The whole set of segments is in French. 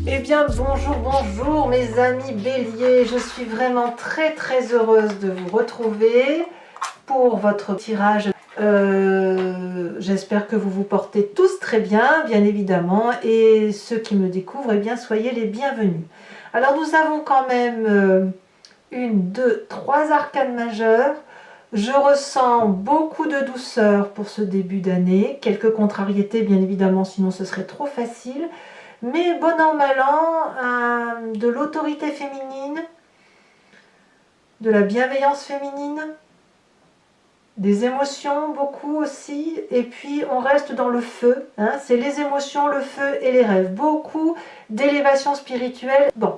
Eh bien bonjour, bonjour mes amis béliers, je suis vraiment très heureuse de vous retrouver pour votre tirage. J'espère que vous vous portez tous très bien, bien évidemment, et ceux qui me découvrent, eh bien soyez les bienvenus. Alors nous avons quand même une, deux, trois arcanes majeures. Je ressens beaucoup de douceur pour ce début d'année, quelques contrariétés bien évidemment, sinon ce serait trop facile. Mais bon an, mal an, de l'autorité féminine, de la bienveillance féminine, des émotions beaucoup aussi, et puis on reste dans le feu, hein, c'est les émotions, le feu et les rêves, beaucoup d'élévation spirituelle. Bon,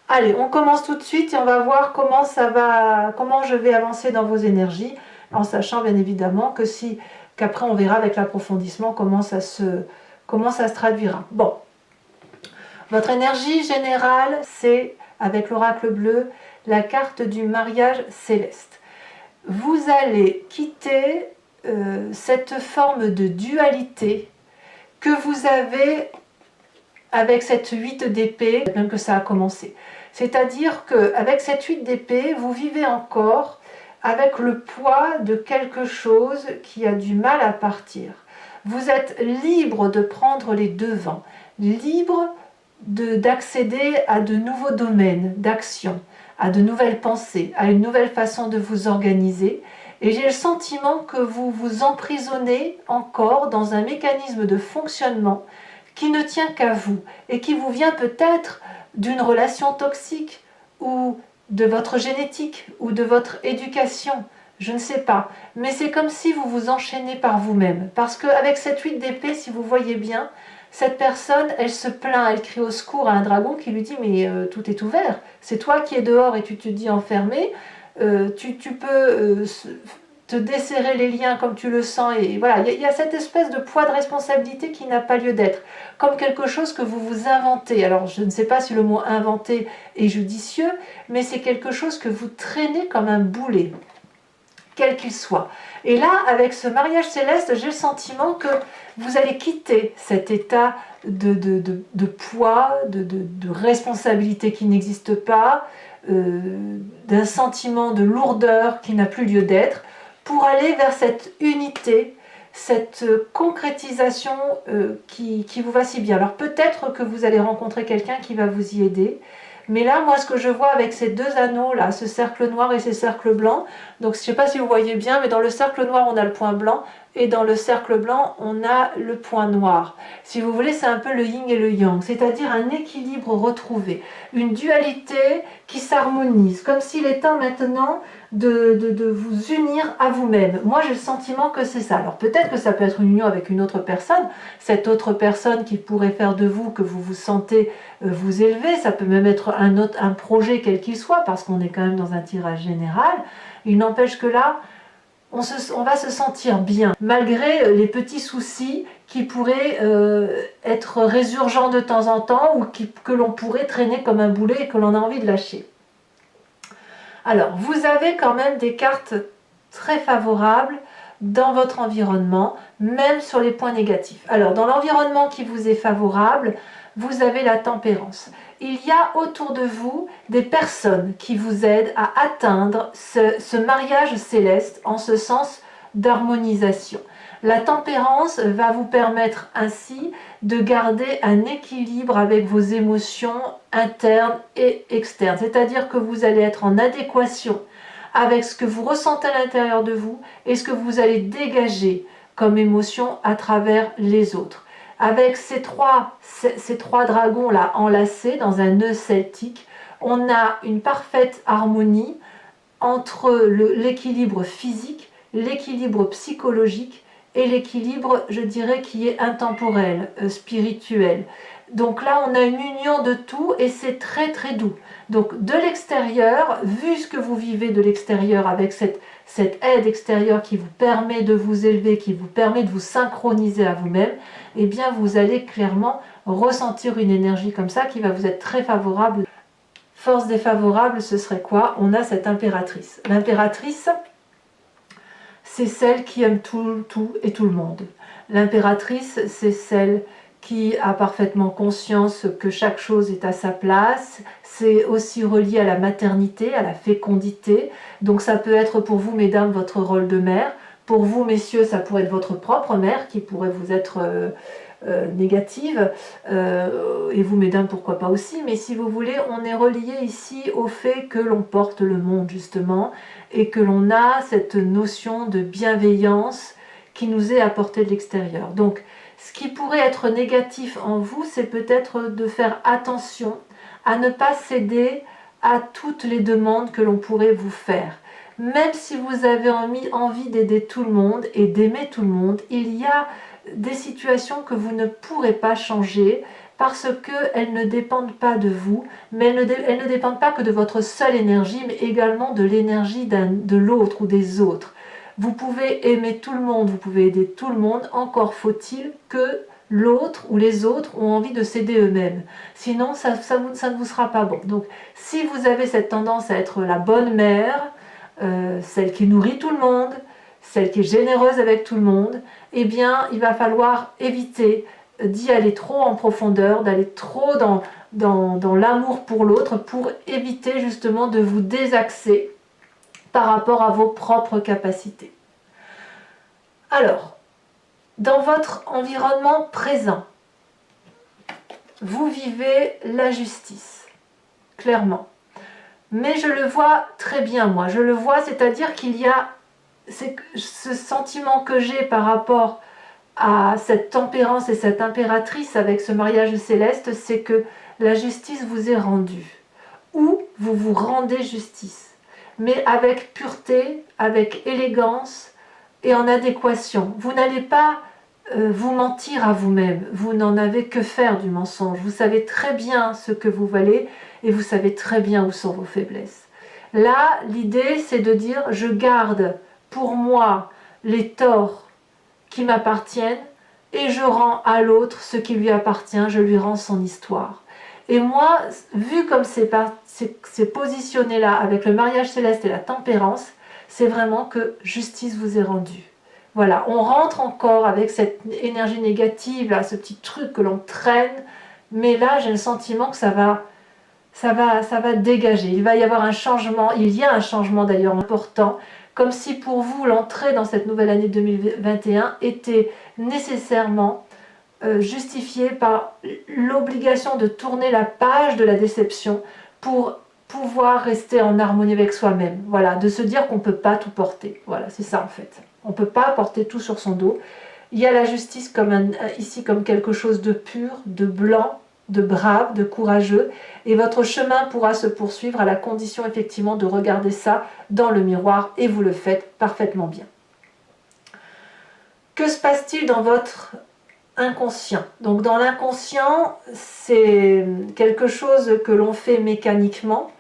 allez, on commence tout de suite et on va voir comment je vais avancer dans vos énergies, en sachant bien évidemment qu'après on verra avec l'approfondissement comment ça se traduira. Bon. Votre énergie générale, c'est, avec l'oracle bleu, la carte du mariage céleste. Vous allez quitter cette forme de dualité que vous avez avec cette 8 d'épée, même que ça a commencé. C'est-à-dire qu'avec cette 8 d'épée, vous vivez encore avec le poids de quelque chose qui a du mal à partir. Vous êtes libre de prendre les devants, libre d'accéder à de nouveaux domaines d'action, à de nouvelles pensées, à une nouvelle façon de vous organiser. Et j'ai le sentiment que vous vous emprisonnez encore dans un mécanisme de fonctionnement qui ne tient qu'à vous et qui vous vient peut-être d'une relation toxique ou de votre génétique ou de votre éducation. Je ne sais pas, mais c'est comme si vous vous enchaînez par vous-même. Parce qu'avec cette 8 d'épée, si vous voyez bien, cette personne, elle se plaint, elle crie au secours à un dragon qui lui dit « mais tout est ouvert, c'est toi qui es dehors et tu te dis enfermé, tu peux te desserrer les liens comme tu le sens. » Et voilà, il y a cette espèce de poids de responsabilité qui n'a pas lieu d'être, comme quelque chose que vous vous inventez. Alors je ne sais pas si le mot « inventer » est judicieux, mais c'est quelque chose que vous traînez comme un boulet, quel qu'il soit. Et là, avec ce mariage céleste, j'ai le sentiment que vous allez quitter cet état de poids, de responsabilité qui n'existe pas, d'un sentiment de lourdeur qui n'a plus lieu d'être, pour aller vers cette unité, cette concrétisation qui vous va si bien. Alors peut-être que vous allez rencontrer quelqu'un qui va vous y aider, mais là, moi, ce que je vois avec ces deux anneaux, là, ce cercle noir et ces cercles blancs, donc je ne sais pas si vous voyez bien, mais dans le cercle noir, on a le point blanc, et dans le cercle blanc, on a le point noir. Si vous voulez, c'est un peu le yin et le yang, c'est-à-dire un équilibre retrouvé, une dualité qui s'harmonise, comme s'il est temps maintenant de vous unir à vous-même. Moi, j'ai le sentiment que c'est ça. Alors peut-être que ça peut être une union avec une autre personne, cette autre personne qui pourrait faire de vous que vous vous sentez vous élever, ça peut même être un projet quel qu'il soit, parce qu'on est quand même dans un tirage général. Il n'empêche que là, on va se sentir bien, malgré les petits soucis qui pourraient être résurgents de temps en temps, ou que l'on pourrait traîner comme un boulet et que l'on a envie de lâcher. Alors, vous avez quand même des cartes très favorables dans votre environnement, même sur les points négatifs. Alors, dans l'environnement qui vous est favorable, vous avez la tempérance. Il y a autour de vous des personnes qui vous aident à atteindre ce mariage céleste en ce sens d'harmonisation. La tempérance va vous permettre ainsi de garder un équilibre avec vos émotions internes et externes. C'est-à-dire que vous allez être en adéquation avec ce que vous ressentez à l'intérieur de vous et ce que vous allez dégager comme émotion à travers les autres. Avec ces trois dragons là enlacés dans un nœud celtique, on a une parfaite harmonie entre l'équilibre physique, l'équilibre psychologique et l'équilibre, je dirais, qui est intemporel, spirituel. Donc là, on a une union de tout et c'est très doux. Donc de l'extérieur, vu ce que vous vivez de l'extérieur avec cette aide extérieure qui vous permet de vous élever, qui vous permet de vous synchroniser à vous-même, eh bien vous allez clairement ressentir une énergie comme ça qui va vous être très favorable. Force défavorable, ce serait quoi? On a cette impératrice. L'impératrice, c'est celle qui aime tout et tout le monde. L'impératrice, c'est celle qui a parfaitement conscience que chaque chose est à sa place. C'est aussi relié à la maternité, à la fécondité. Donc ça peut être pour vous, mesdames, votre rôle de mère. Pour vous, messieurs, ça pourrait être votre propre mère qui pourrait vous être négative. Et vous, mesdames, pourquoi pas aussi. Mais si vous voulez, on est relié ici au fait que l'on porte le monde, justement, et que l'on a cette notion de bienveillance qui nous est apportée de l'extérieur. Donc, ce qui pourrait être négatif en vous, c'est peut-être de faire attention à ne pas céder à toutes les demandes que l'on pourrait vous faire. Même si vous avez envie d'aider tout le monde et d'aimer tout le monde, il y a des situations que vous ne pourrez pas changer parce qu'elles ne dépendent pas de vous, mais elles ne dépendent pas que de votre seule énergie, mais également de l'énergie de l'autre ou des autres. Vous pouvez aimer tout le monde, vous pouvez aider tout le monde, encore faut-il que l'autre ou les autres ont envie de s'aider eux-mêmes. Sinon, ça ne vous sera pas bon. Donc, si vous avez cette tendance à être la bonne mère, celle qui nourrit tout le monde, celle qui est généreuse avec tout le monde, eh bien, il va falloir éviter d'y aller trop en profondeur, d'aller trop dans l'amour pour l'autre, pour éviter justement de vous désaxer par rapport à vos propres capacités. Alors, dans votre environnement présent, vous vivez la justice, clairement. Mais je le vois très bien, moi. Je le vois, c'est-à-dire qu'il y a ce sentiment que j'ai par rapport à cette tempérance et cette impératrice avec ce mariage céleste, c'est que la justice vous est rendue. Ou vous vous rendez justice, mais avec pureté, avec élégance et en adéquation. Vous n'allez pas vous mentir à vous-même, vous n'en avez que faire du mensonge. Vous savez très bien ce que vous valez et vous savez très bien où sont vos faiblesses. Là, l'idée, c'est de dire, je garde pour moi les torts qui m'appartiennent et je rends à l'autre ce qui lui appartient, je lui rends son histoire. Et moi, vu comme c'est positionné là avec le mariage céleste et la tempérance, c'est vraiment que justice vous est rendue. Voilà, on rentre encore avec cette énergie négative, là, ce petit truc que l'on traîne, mais là j'ai le sentiment que ça va dégager. Il va y avoir un changement, il y a un changement d'ailleurs important, comme si pour vous l'entrée dans cette nouvelle année 2021 était nécessairement justifiée par l'obligation de tourner la page de la déception pour pouvoir rester en harmonie avec soi-même. Voilà, de se dire qu'on ne peut pas tout porter. Voilà, c'est ça en fait. On ne peut pas porter tout sur son dos. Il y a la justice ici comme quelque chose de pur, de blanc, de brave, de courageux, et votre chemin pourra se poursuivre à la condition effectivement de regarder ça dans le miroir, et vous le faites parfaitement bien. Que se passe-t-il dans votre inconscient? Donc dans l'inconscient, c'est quelque chose que l'on fait mécaniquement,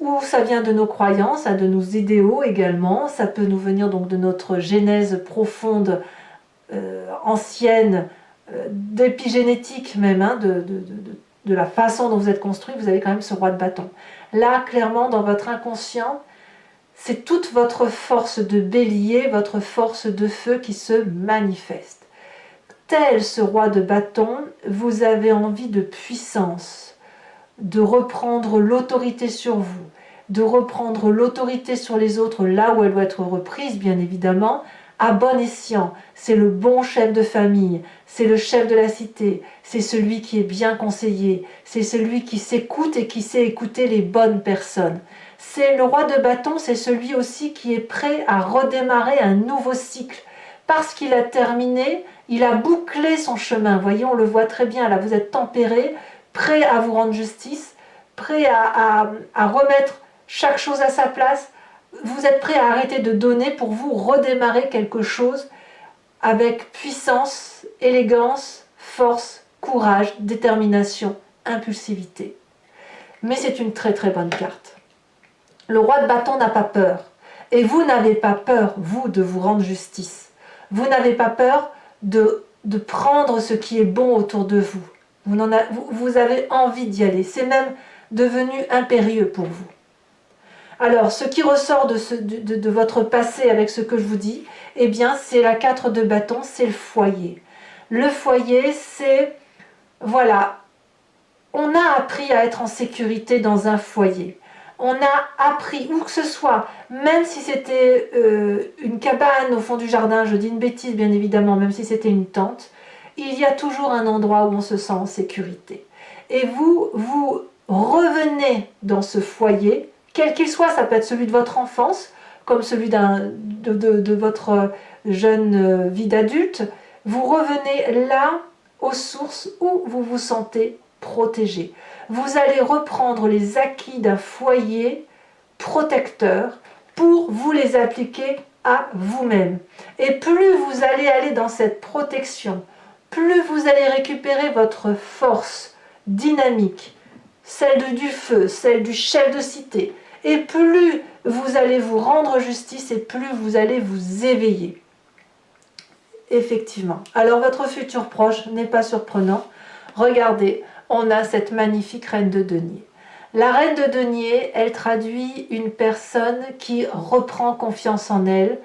ou ça vient de nos croyances, de nos idéaux également, ça peut nous venir donc de notre genèse profonde, ancienne, d'épigénétique même, hein, de la façon dont vous êtes construit. Vous avez quand même ce roi de bâton. Là, clairement, dans votre inconscient, c'est toute votre force de bélier, votre force de feu qui se manifeste. Tel ce roi de bâton, vous avez envie de puissance, de reprendre l'autorité sur vous, de reprendre l'autorité sur les autres là où elle doit être reprise, bien évidemment, à bon escient. C'est le bon chef de famille, c'est le chef de la cité, c'est celui qui est bien conseillé, c'est celui qui s'écoute et qui sait écouter les bonnes personnes. C'est le roi de bâton, c'est celui aussi qui est prêt à redémarrer un nouveau cycle. Parce qu'il a terminé, il a bouclé son chemin. Vous voyez, on le voit très bien, là vous êtes tempéré, prêt à vous rendre justice, prêt à remettre chaque chose à sa place. Vous êtes prêt à arrêter de donner pour vous redémarrer quelque chose avec puissance, élégance, force, courage, détermination, impulsivité. Mais c'est une très très bonne carte. Le roi de bâton n'a pas peur. Et vous n'avez pas peur, vous, de vous rendre justice. Vous n'avez pas peur de prendre ce qui est bon autour de vous. Vous avez envie d'y aller. C'est même devenu impérieux pour vous. Alors, ce qui ressort de votre passé avec ce que je vous dis, eh bien, c'est la 4 de bâton, c'est le foyer. Le foyer, c'est, voilà, on a appris à être en sécurité dans un foyer. On a appris, où que ce soit, même si c'était une cabane au fond du jardin, je dis une bêtise bien évidemment, même si c'était une tente, il y a toujours un endroit où on se sent en sécurité. Et vous revenez dans ce foyer, quel qu'il soit, ça peut être celui de votre enfance, comme celui de votre jeune vie d'adulte, vous revenez là, aux sources où vous vous sentez protégé. Vous allez reprendre les acquis d'un foyer protecteur pour vous les appliquer à vous-même. Et plus vous allez aller dans cette protection, plus vous allez récupérer votre force dynamique, celle du feu, celle du chef de cité, et plus vous allez vous rendre justice et plus vous allez vous éveiller. Effectivement. Alors votre futur proche n'est pas surprenant. Regardez, on a cette magnifique reine de denier. La reine de denier, elle traduit une personne qui reprend confiance en elle,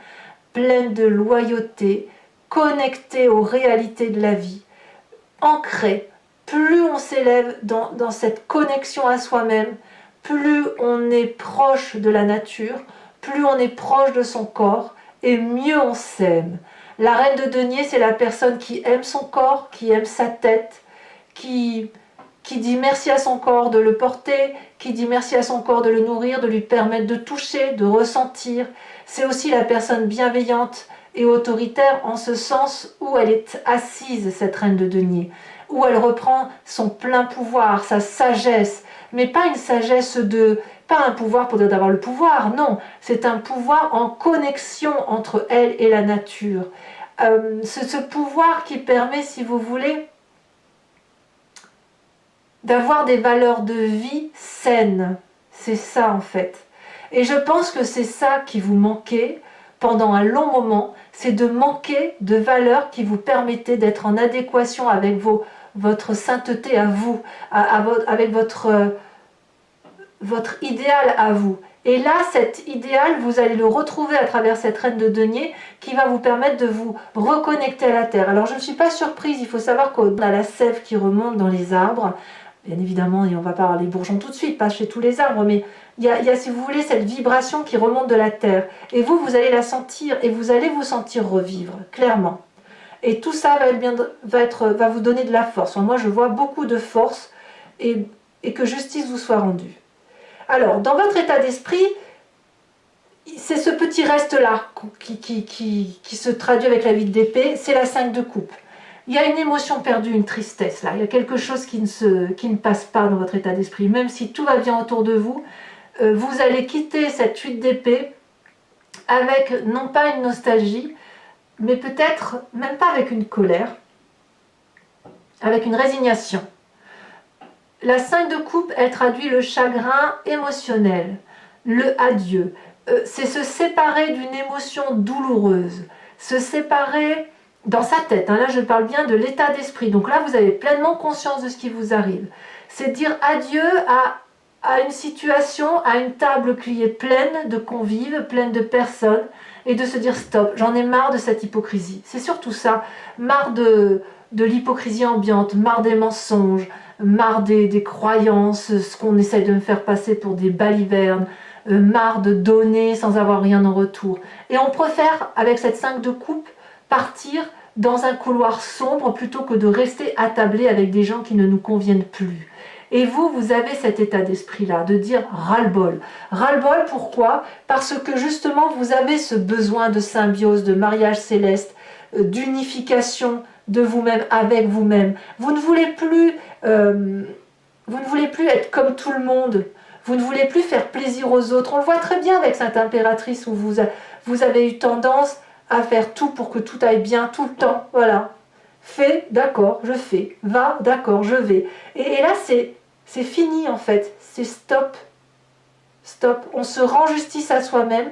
pleine de loyauté, connectée aux réalités de la vie, ancrée. Plus on s'élève dans cette connexion à soi-même, plus on est proche de la nature, plus on est proche de son corps, et mieux on s'aime. La reine de denier, c'est la personne qui aime son corps, qui aime sa tête, qui dit merci à son corps de le porter, qui dit merci à son corps de le nourrir, de lui permettre de toucher, de ressentir. C'est aussi la personne bienveillante et autoritaire en ce sens où elle est assise, cette reine de denier, où elle reprend son plein pouvoir, sa sagesse, mais pas une sagesse pas un pouvoir pour dire d'avoir le pouvoir, non, c'est un pouvoir en connexion entre elle et la nature. Ce pouvoir qui permet, si vous voulez, d'avoir des valeurs de vie saines. C'est ça en fait. Et je pense que c'est ça qui vous manquait pendant un long moment, c'est de manquer de valeurs qui vous permettaient d'être en adéquation avec votre sainteté à vous, avec votre idéal à vous. Et là, cet idéal, vous allez le retrouver à travers cette reine de denier qui va vous permettre de vous reconnecter à la terre. Alors je ne suis pas surprise, il faut savoir qu'on a la sève qui remonte dans les arbres. Bien évidemment, et on va pas parler bourgeons tout de suite, pas chez tous les arbres, mais il y a, si vous voulez, cette vibration qui remonte de la terre. Et vous allez la sentir et vous allez vous sentir revivre, clairement. Et tout ça va vous donner de la force. Moi, je vois beaucoup de force et que justice vous soit rendue. Alors, dans votre état d'esprit, c'est ce petit reste-là qui se traduit avec la vide d'épée, c'est la 5 de coupe. Il y a une émotion perdue, une tristesse là, il y a quelque chose qui ne passe pas dans votre état d'esprit. Même si tout va bien autour de vous, vous allez quitter cette 8 d'épée avec non pas une nostalgie, mais peut-être même pas avec une colère, avec une résignation. La 5 de coupe, elle traduit le chagrin émotionnel, le adieu. C'est se séparer d'une émotion douloureuse, se séparer dans sa tête. Là, je parle bien de l'état d'esprit. Donc là, vous avez pleinement conscience de ce qui vous arrive. C'est dire adieu à une situation, à une table qui est pleine de convives, pleine de personnes, et de se dire stop, j'en ai marre de cette hypocrisie. C'est surtout ça, marre de l'hypocrisie ambiante, marre des mensonges, marre des croyances, ce qu'on essaye de me faire passer pour des balivernes, marre de donner sans avoir rien en retour. Et on préfère, avec cette 5 de coupe, partir dans un couloir sombre plutôt que de rester attablé avec des gens qui ne nous conviennent plus. Et vous avez cet état d'esprit-là, de dire ras-le-bol. Ras-le-bol, pourquoi? Parce que justement, vous avez ce besoin de symbiose, de mariage céleste, d'unification de vous-même avec vous-même. Vous ne voulez plus être comme tout le monde. Vous ne voulez plus faire plaisir aux autres. On le voit très bien avec cette impératrice où vous avez eu tendance à faire tout pour que tout aille bien tout le temps. Voilà. Fais, d'accord, je fais. Va, d'accord, je vais. Et là, c'est fini en fait. C'est stop. Stop. On se rend justice à soi-même.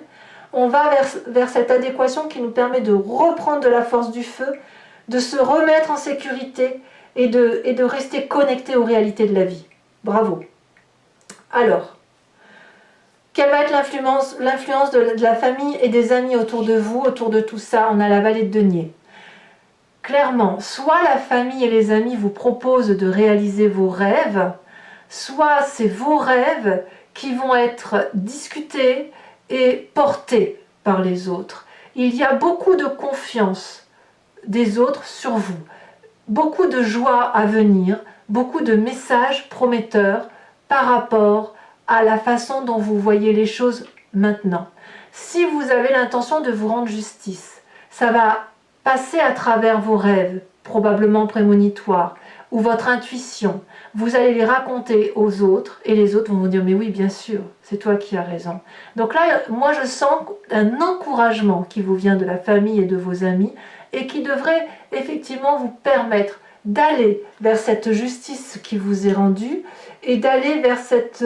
On va vers cette adéquation qui nous permet de reprendre de la force du feu, de se remettre en sécurité et de rester connecté aux réalités de la vie. Bravo. Alors, quelle va être l'influence de la famille et des amis autour de vous, autour de tout ça? On a la vallée de denier. clairement, soit la famille et les amis vous proposent de réaliser vos rêves, soit c'est vos rêves qui vont être discutés et portés par les autres. Il y a beaucoup de confiance des autres sur vous, beaucoup de joie à venir, beaucoup de messages prometteurs par rapport à la façon dont vous voyez les choses maintenant. Si vous avez l'intention de vous rendre justice, ça va passer à travers vos rêves, probablement prémonitoires, ou votre intuition. Vous allez les raconter aux autres et les autres vont vous dire « mais oui, bien sûr, c'est toi qui as raison ». Donc là, moi je sens un encouragement qui vous vient de la famille et de vos amis et qui devrait effectivement vous permettre d'aller vers cette justice qui vous est rendue et d'aller vers cette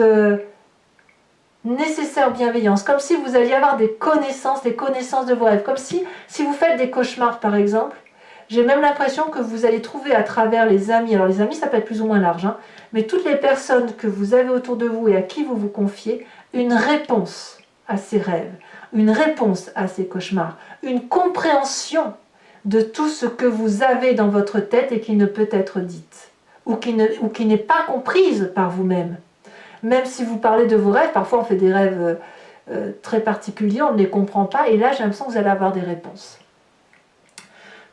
nécessaire bienveillance, comme si vous alliez avoir des connaissances de vos rêves, comme si vous faites des cauchemars par exemple, j'ai même l'impression que vous allez trouver à travers les amis, alors les amis ça peut être plus ou moins large, hein, mais toutes les personnes que vous avez autour de vous et à qui vous vous confiez, une réponse à ces rêves, une réponse à ces cauchemars, une compréhension de tout ce que vous avez dans votre tête et qui ne peut être dite, ou qui n'est pas comprise par vous-même. Même si vous parlez de vos rêves, parfois on fait des rêves très particuliers, on ne les comprend pas, et là j'ai l'impression que vous allez avoir des réponses.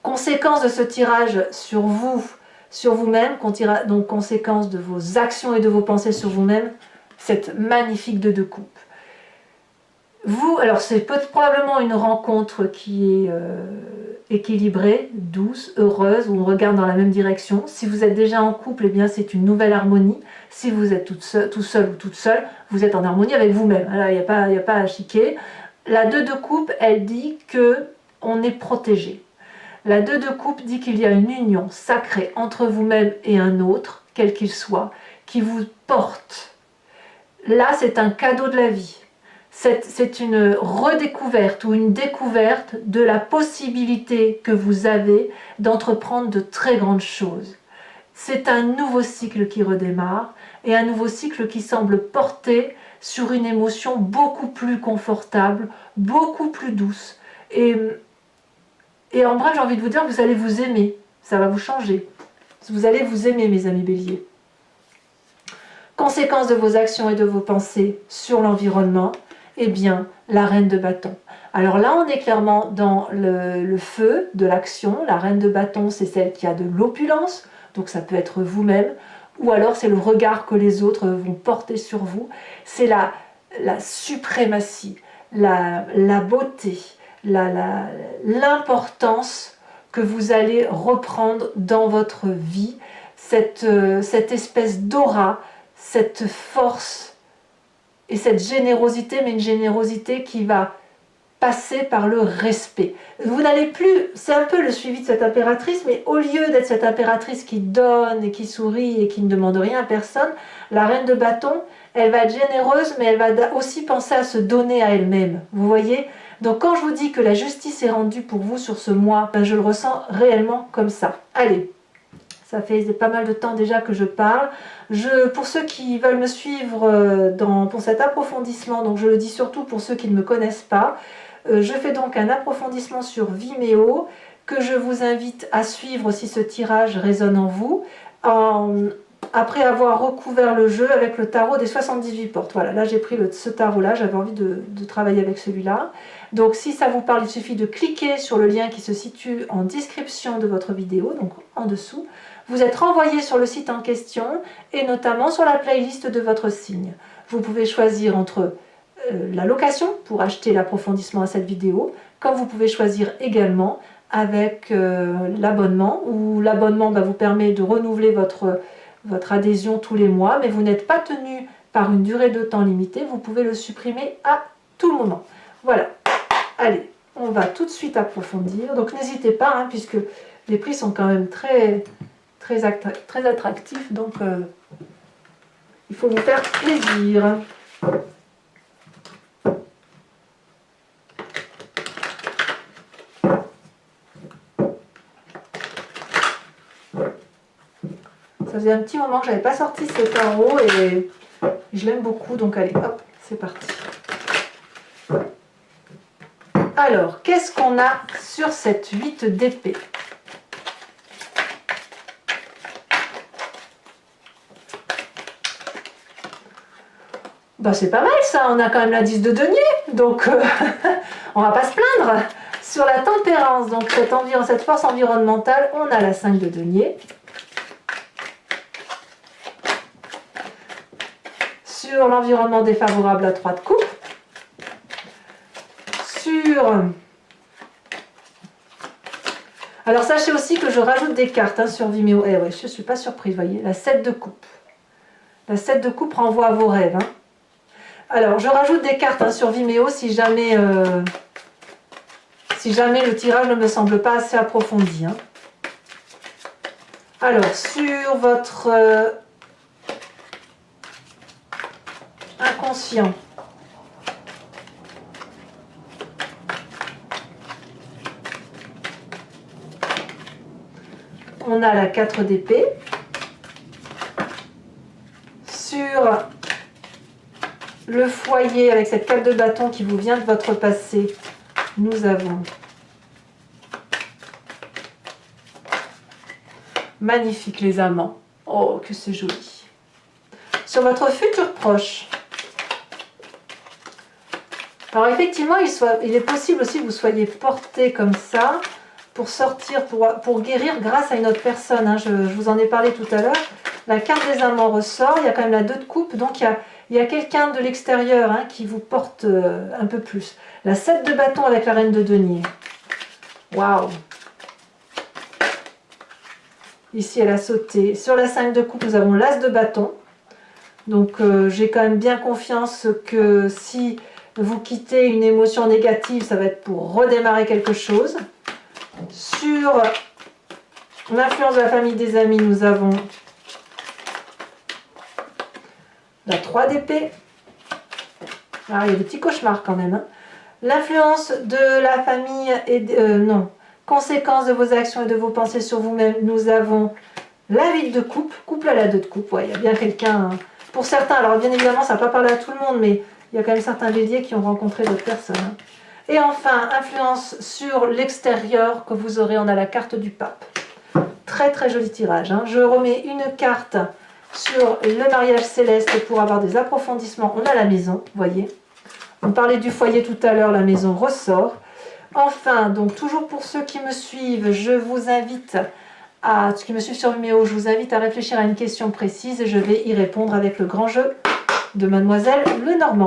Conséquence de ce tirage sur vous, sur vous-même, donc conséquence de vos actions et de vos pensées sur vous-même, cette magnifique deux de coupe. Vous, alors c'est probablement une rencontre qui est équilibrée, douce, heureuse, où on regarde dans la même direction. Si vous êtes déjà en couple, eh bien c'est une nouvelle harmonie. Si vous êtes tout seul ou toute seule, vous êtes en harmonie avec vous-même. Il n'y a pas à chiquer. La deux de coupe, elle dit qu'on est protégé. La deux de coupe dit qu'il y a une union sacrée entre vous-même et un autre, quel qu'il soit, qui vous porte. Là, c'est un cadeau de la vie. C'est une redécouverte ou une découverte de la possibilité que vous avez d'entreprendre de très grandes choses. C'est un nouveau cycle qui redémarre et un nouveau cycle qui semble porter sur une émotion beaucoup plus confortable, beaucoup plus douce. Et en bref, j'ai envie de vous dire que vous allez vous aimer, ça va vous changer. Vous allez vous aimer, mes amis béliers. Conséquence de vos actions et de vos pensées sur l'environnement, eh bien, la reine de bâton. Alors là, on est clairement dans le feu de l'action. La reine de bâton, c'est celle qui a de l'opulence, donc ça peut être vous-même, ou alors c'est le regard que les autres vont porter sur vous. C'est la suprématie, la beauté, l'importance que vous allez reprendre dans votre vie, cette espèce d'aura, cette force et cette générosité, mais une générosité qui va passer par le respect. Vous n'allez plus, c'est un peu le suivi de cette impératrice, mais au lieu d'être cette impératrice qui donne et qui sourit et qui ne demande rien à personne, la reine de bâton, elle va être généreuse, mais elle va aussi penser à se donner à elle-même. Vous voyez ? Donc quand je vous dis que la justice est rendue pour vous sur ce mois, ben je le ressens réellement comme ça. Allez, ça fait pas mal de temps déjà que je parle. Pour ceux qui veulent me suivre pour cet approfondissement, donc je le dis surtout pour ceux qui ne me connaissent pas, je fais donc un approfondissement sur Vimeo que je vous invite à suivre si ce tirage résonne en vous, après avoir recouvert le jeu avec le tarot des 78 portes. Voilà, là j'ai pris ce tarot-là, j'avais envie de travailler avec celui-là. Donc si ça vous parle, il suffit de cliquer sur le lien qui se situe en description de votre vidéo, donc en dessous. Vous êtes renvoyé sur le site en question et notamment sur la playlist de votre signe. Vous pouvez choisir entre la location pour acheter l'approfondissement à cette vidéo, comme vous pouvez choisir également avec l'abonnement, où l'abonnement vous permet de renouveler votre adhésion tous les mois, mais vous n'êtes pas tenu par une durée de temps limitée, vous pouvez le supprimer à tout moment. Voilà, allez, on va tout de suite approfondir, donc n'hésitez pas, hein, puisque les prix sont quand même très attractifs, donc il faut vous faire plaisir. Ça faisait un petit moment que je n'avais pas sorti ce tarot et je l'aime beaucoup, donc allez, hop, c'est parti. Alors, qu'est-ce qu'on a sur cette 8 d'épée? Bah, c'est pas mal ça, on a quand même la 10 de denier, donc on va pas se plaindre. Sur la tempérance, donc cette force environnementale, on a la 5 de denier. Sur l'environnement défavorable, la 3 de coupe. Alors sachez aussi que je rajoute des cartes sur Vimeo. Eh ouais, je ne suis pas surprise, vous voyez, la 7 de coupe. La 7 de coupe renvoie à vos rêves. Alors, je rajoute des cartes sur Vimeo si jamais le tirage ne me semble pas assez approfondi. Alors, sur votre inconscient, on a la 4 d'épée. Sur le foyer, avec cette 4 de bâton qui vous vient de votre passé, nous avons magnifique les amants. Oh, que c'est joli. Sur votre futur proche, alors effectivement, il est possible aussi que vous soyez porté comme ça pour sortir, pour guérir grâce à une autre personne. Je vous en ai parlé tout à l'heure. La carte des amants ressort, il y a quand même la 2 de coupe, donc il y a quelqu'un de l'extérieur qui vous porte un peu plus. La 7 de bâton avec la reine de denier. Waouh! Ici, elle a sauté. Sur la 5 de coupe, nous avons l'as de bâton. Donc, j'ai quand même bien confiance que si vous quittez une émotion négative, ça va être pour redémarrer quelque chose. Sur l'influence de la famille, des amis, nous avons la 3 d'épée. Ah, il y a des petits cauchemars quand même. L'influence de la famille et non. Conséquences de vos actions et de vos pensées sur vous-même, nous avons la 8 de coupe. Couple à la 2 de coupe. Ouais, il y a bien quelqu'un. Pour certains, alors bien évidemment, ça ne va pas parler à tout le monde, mais il y a quand même certains béliers qui ont rencontré d'autres personnes. Et enfin, influence sur l'extérieur que vous aurez. On a la carte du pape. Très très joli tirage. Je remets une carte sur le mariage céleste pour avoir des approfondissements. On a la maison, vous voyez. On parlait du foyer tout à l'heure, la maison ressort. Enfin, donc toujours pour ceux qui me suivent, je vous invite ceux qui me suivent sur Vimeo, je vous invite à réfléchir à une question précise et je vais y répondre avec le grand jeu de Mademoiselle Lenormand.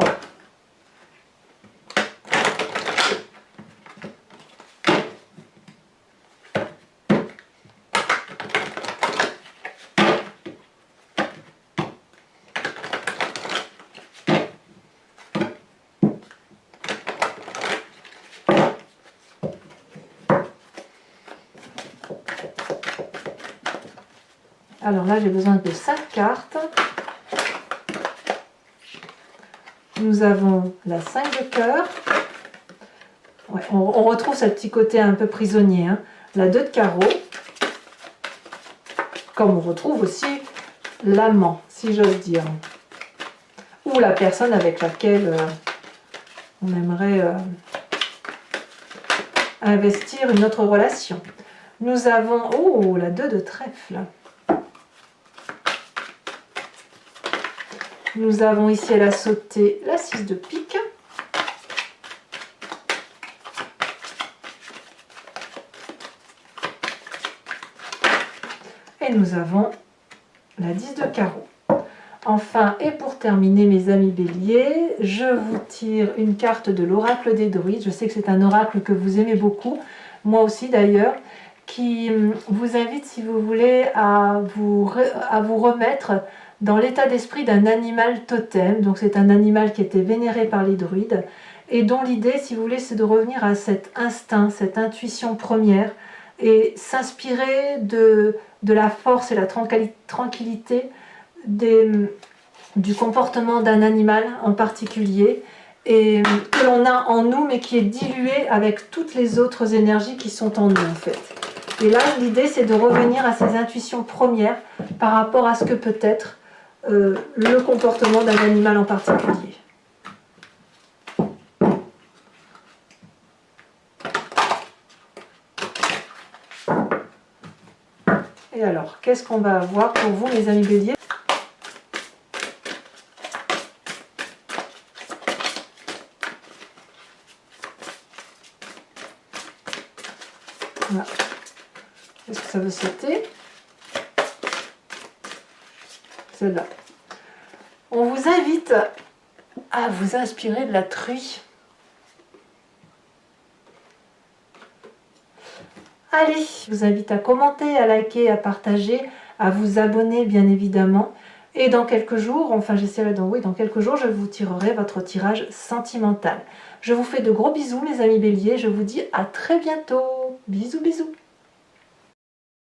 Alors là, j'ai besoin de 5 cartes. Nous avons la 5 de cœur. Ouais, on retrouve ce petit côté un peu prisonnier. La 2 de carreau. Comme on retrouve aussi l'amant, si j'ose dire. Ou la personne avec laquelle on aimerait investir une autre relation. Nous avons, la 2 de trèfle. Nous avons ici, elle a sauté la 6 de pique. Et nous avons la 10 de carreau. Enfin, et pour terminer, mes amis béliers, je vous tire une carte de l'oracle des druides. Je sais que c'est un oracle que vous aimez beaucoup, moi aussi d'ailleurs, qui vous invite, si vous voulez, à vous remettre dans l'état d'esprit d'un animal totem. Donc c'est un animal qui était vénéré par les druides et dont l'idée, si vous voulez, c'est de revenir à cet instinct, cette intuition première et s'inspirer de la force et la tranquillité du comportement d'un animal en particulier et que l'on a en nous mais qui est dilué avec toutes les autres énergies qui sont en nous en fait. Et là, l'idée, c'est de revenir à ces intuitions premières par rapport à ce que peut être le comportement d'un animal en particulier. Et alors, qu'est-ce qu'on va avoir pour vous, mes amis béliers? Voilà. Est-ce que ça veut sauter? Celle-là. On vous invite à vous inspirer de la truie. Allez, je vous invite à commenter, à liker, à partager, à vous abonner bien évidemment. Et dans quelques jours, enfin j'essaierai dans quelques jours, je vous tirerai votre tirage sentimental. Je vous fais de gros bisous mes amis béliers, je vous dis à très bientôt. Bisous bisous.